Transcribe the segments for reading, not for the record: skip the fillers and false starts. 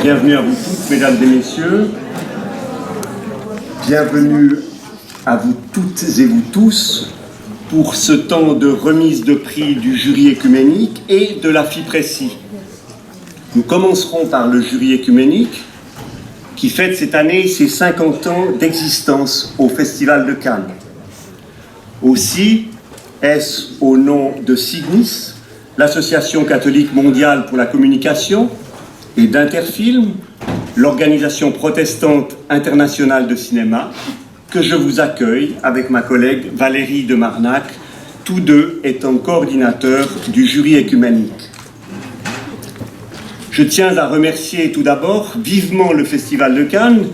Bienvenue à vous toutes, mesdames et messieurs. Bienvenue à vous toutes et vous tous pour ce temps de remise de prix du jury écuménique et de la FIPRECI. Nous commencerons par le jury écuménique qui fête cette année ses 50 ans d'existence au Festival de Cannes. Aussi, est-ce au nom de SIGNIS, l'Association catholique mondiale pour la communication, et d'Interfilm, l'organisation protestante internationale de cinéma, que je vous accueille avec ma collègue Valérie de Marnac, tous deux étant coordinateurs du jury écuménique. Je tiens à remercier tout d'abord vivement le Festival de Cannes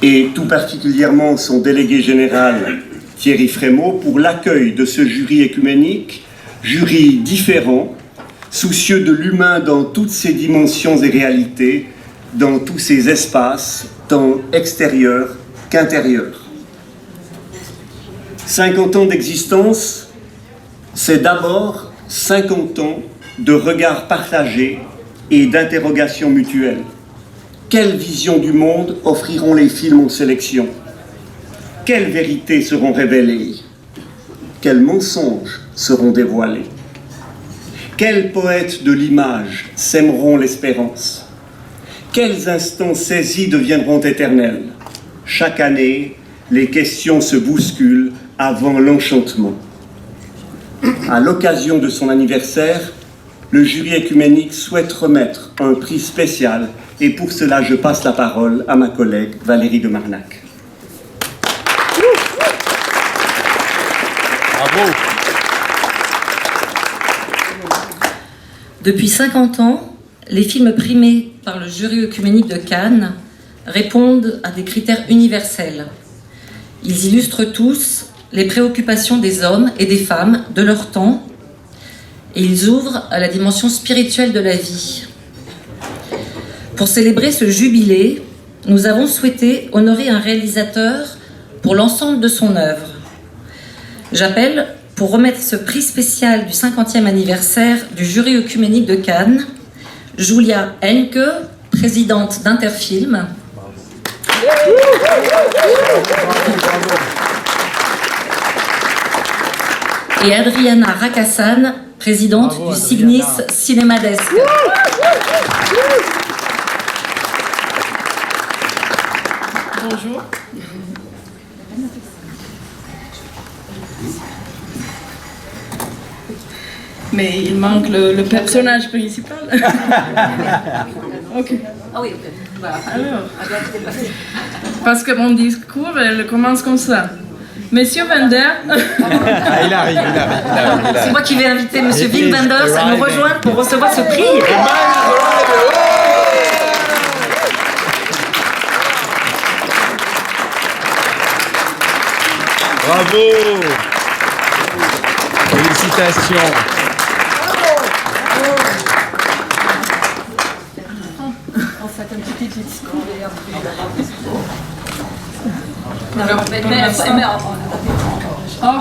et tout particulièrement son délégué général Thierry Frémaux pour l'accueil de ce jury écuménique, jury différent, soucieux de l'humain dans toutes ses dimensions et réalités, dans tous ses espaces, tant extérieurs qu'intérieurs. 50 ans d'existence, c'est d'abord 50 ans de regards partagés et d'interrogations mutuelles. Quelle vision du monde offriront les films en sélection? Quelles vérités seront révélées? Quels mensonges seront dévoilés? Quels poètes de l'image sèmeront l'espérance? Quels instants saisis deviendront éternels? Chaque année, les questions se bousculent avant l'enchantement. À l'occasion de son anniversaire, le jury écuménique souhaite remettre un prix spécial et pour cela, je passe la parole à ma collègue Valérie de Marnac. Bravo. Depuis 50 ans, les films primés par le jury œcuménique de Cannes répondent à des critères universels. Ils illustrent tous les préoccupations des hommes et des femmes de leur temps et ils ouvrent à la dimension spirituelle de la vie. Pour célébrer ce jubilé, nous avons souhaité honorer un réalisateur pour l'ensemble de son œuvre. J'appelle, pour remettre ce prix spécial du 50e anniversaire du jury œcuménique de Cannes, Julia Henke, présidente d'Interfilm, et Adriana Rakassan, présidente du SIGNIS Cinéma Desk. Bonjour. Mais il manque le personnage principal. Ok. Ah oui, ok. Voilà. Alors, parce que mon discours, elle commence comme ça. Monsieur Wenders. Il arrive. C'est moi qui vais inviter Monsieur Wim Wenders à nous rejoindre pour recevoir ce prix. Bravo. Félicitations.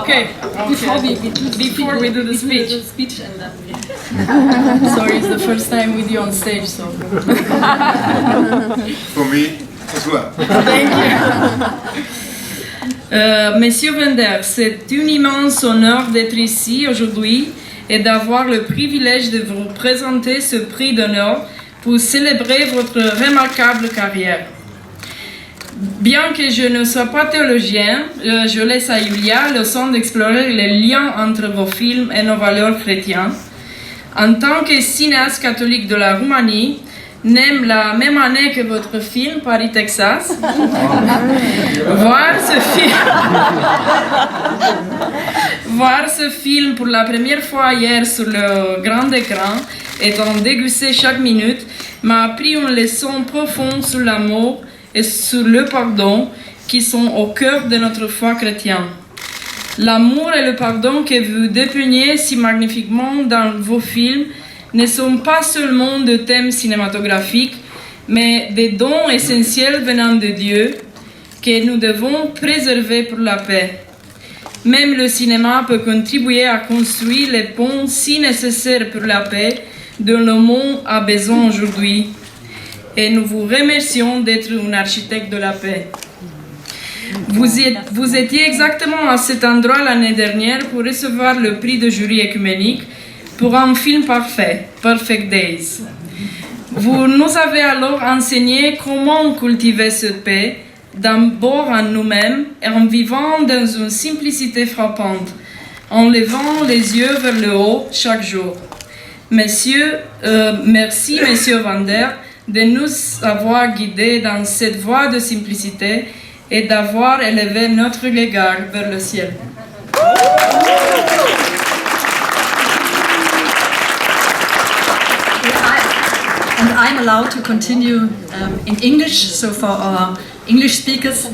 Okay. Before we do the speech. Sorry, it's the first time with you on stage, so. For me as well. Thank you. Monsieur Wenders, c'est un immense honneur d'être ici aujourd'hui et d'avoir le privilège de vous présenter ce prix d'honneur pour célébrer votre remarquable carrière. Bien que je ne sois pas théologien, je laisse à Julia le soin d'explorer les liens entre vos films et nos valeurs chrétiennes. En tant que cinéaste catholique de la Roumanie, né la même année que votre film, Paris, Texas, voir ce film pour la première fois hier sur le grand écran et en déguster chaque minute m'a appris une leçon profonde sur l'amour et sur le pardon qui sont au cœur de notre foi chrétienne. L'amour et le pardon que vous dépeignez si magnifiquement dans vos films ne sont pas seulement des thèmes cinématographiques, mais des dons essentiels venant de Dieu que nous devons préserver pour la paix. Même le cinéma peut contribuer à construire les ponts si nécessaires pour la paix dont le monde a besoin aujourd'hui. et nous vous remercions d'être un architecte de la paix. Vous étiez exactement à cet endroit l'année dernière pour recevoir le prix de jury écuménique pour un film parfait, Perfect Days. Vous nous avez alors enseigné comment cultiver cette paix, d'abord en nous-mêmes et en vivant dans une simplicité frappante, en levant les yeux vers le haut chaque jour. Merci, Monsieur Vander, de nous avoir guidés dans cette voie de simplicité et d'avoir élevé notre regard vers le ciel. And I'm allowed to continue in English, so for our English speakers,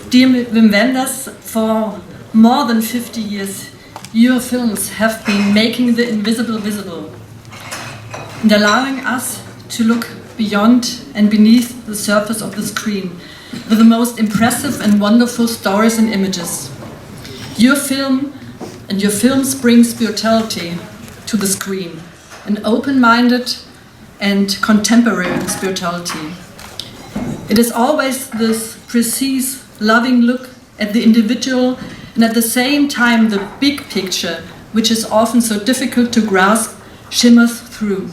dear Wim Wenders, for more than 50 years, your films have been making the invisible visible and allowing us to look beyond and beneath the surface of the screen with the most impressive and wonderful stories and images. Your film and your films bring spirituality to the screen, an open-minded and contemporary spirituality. It is always this precise, loving look at the individual and at the same time the big picture, which is often so difficult to grasp, shimmers through.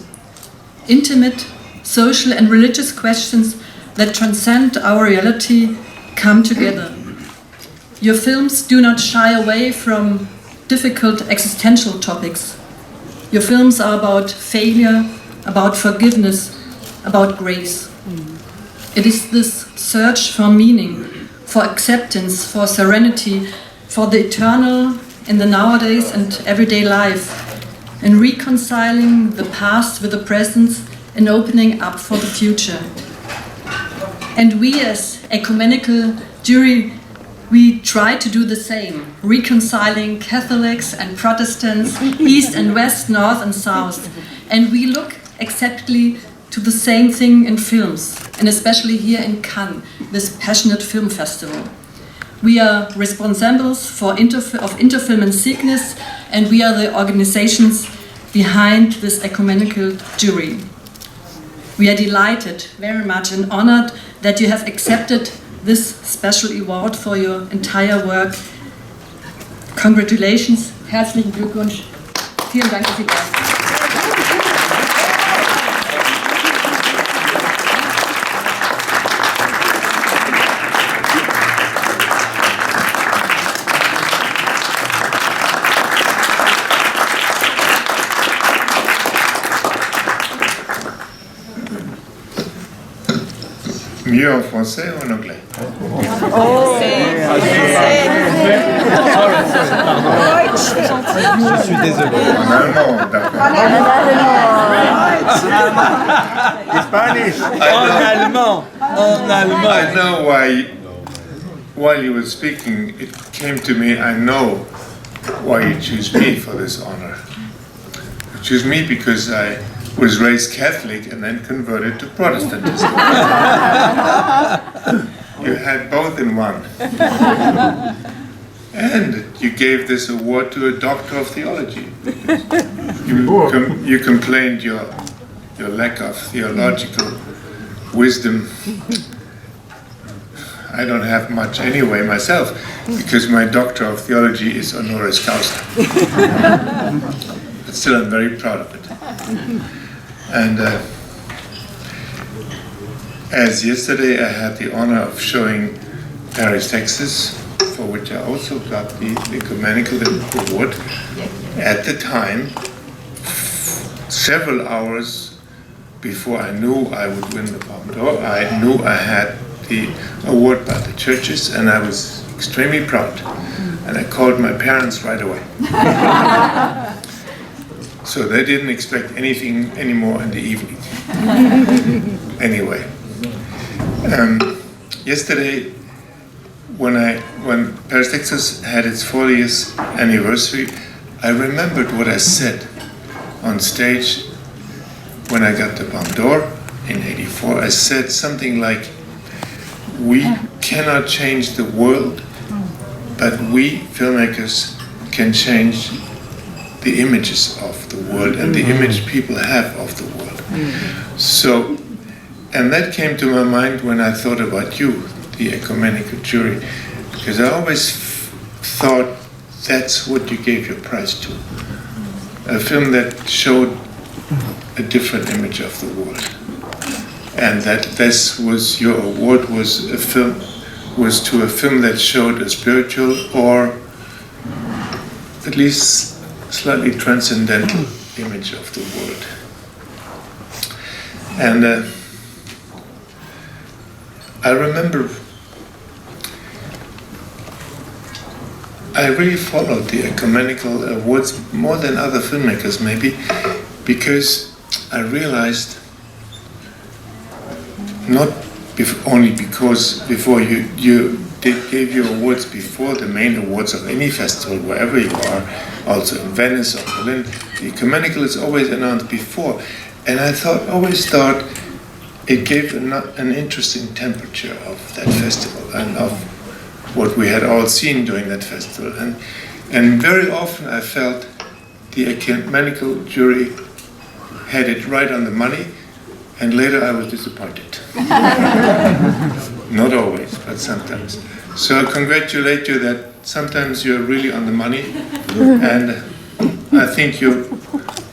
Intimate, social and religious questions that transcend our reality come together. Your films do not shy away from difficult existential topics. Your films are about failure, about forgiveness, about grace. It is this search for meaning, for acceptance, for serenity, for the eternal in the nowadays and everyday life, and reconciling the past with the present and opening up for the future. And we as ecumenical jury, we try to do the same, reconciling Catholics and Protestants, East and West, North and South. And we look exactly to the same thing in films, and especially here in Cannes, this passionate film festival. We are responsibles for Interfilm and Cygnus, and we are the organizations behind this ecumenical jury. We are delighted, very much, and honored that you have accepted this special award for your entire work. Congratulations, herzlichen Glückwunsch. Vielen Dank, dass Sie da sind. Mieux en français ou en anglais? Je suis désolé. En allemand, d'accord. Spanish. En allemand. En allemand. I know why, while you were speaking, it came to me, I know why you choose me for this honor. You choose me because I was raised Catholic and then converted to Protestantism. You had both in one. And you gave this award to a doctor of theology. You complained your lack of theological wisdom. I don't have much anyway myself, because my doctor of theology is honoris causa. But still I'm very proud of it. And as yesterday I had the honor of showing Paris, Texas, for which I also got the Ecumenical Award. At the time, several hours before I knew I would win the Palme d'Or, I knew I had the award by the churches, and I was extremely proud. And I called my parents right away. So they didn't expect anything anymore in the evening. Anyway, yesterday, when Paris, Texas had its 40th anniversary, I remembered what I said on stage when I got the Palme d'Or in '84. I said something like, "We cannot change the world, but we filmmakers can change the images of the world and the image people have of the world." So And that came to my mind when I thought about you, the ecumenical jury, because I always thought that's what you gave your prize to. A film that showed a different image of the world. And that this was your award was to a film that showed a spiritual or at least slightly transcendental image of the world. And I remember I really followed the ecumenical awards more than other filmmakers maybe, because I realized, not only because before you gave your awards before the main awards of any festival, wherever you are, also in Venice or Berlin, the ecumenical is always announced before. And I always thought it gave an interesting temperature of that festival and of what we had all seen during that festival. And very often I felt the ecumenical jury had it right on the money, and later I was disappointed. Not always, but sometimes. So I congratulate you that sometimes you're really on the money, and I think your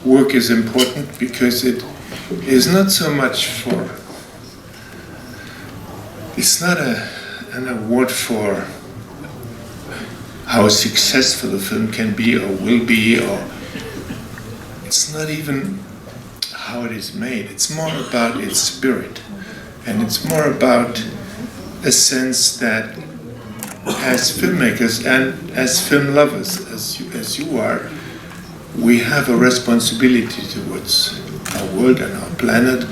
work is important because it is not so much for, it's not an award for how successful a film can be or will be, or it's not even how it is made. It's more about its spirit, and it's more about a sense that as filmmakers and as film lovers, as you are, we have a responsibility towards our world and our planet,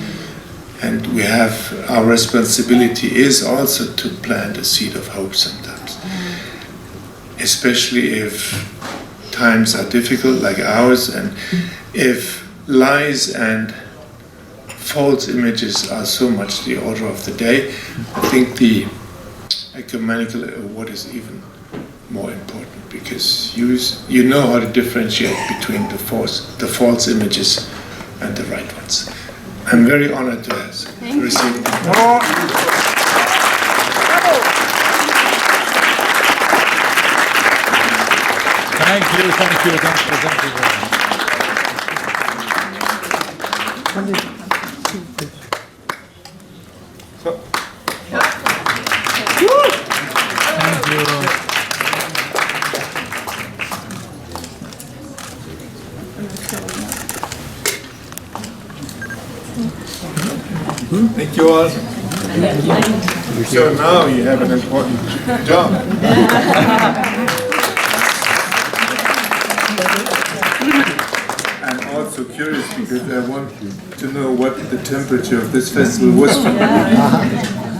and we have, our responsibility is also to plant a seed of hope sometimes, especially if times are difficult like ours, and if lies and false images are so much the order of the day. I think the ecumenical award is even more important because you know how to differentiate between the false images and the right ones. I'm very honored to have received it. Thank you. Thank you all. So now you have an important job. I'm also curious because I want to know what the temperature of this festival was for you.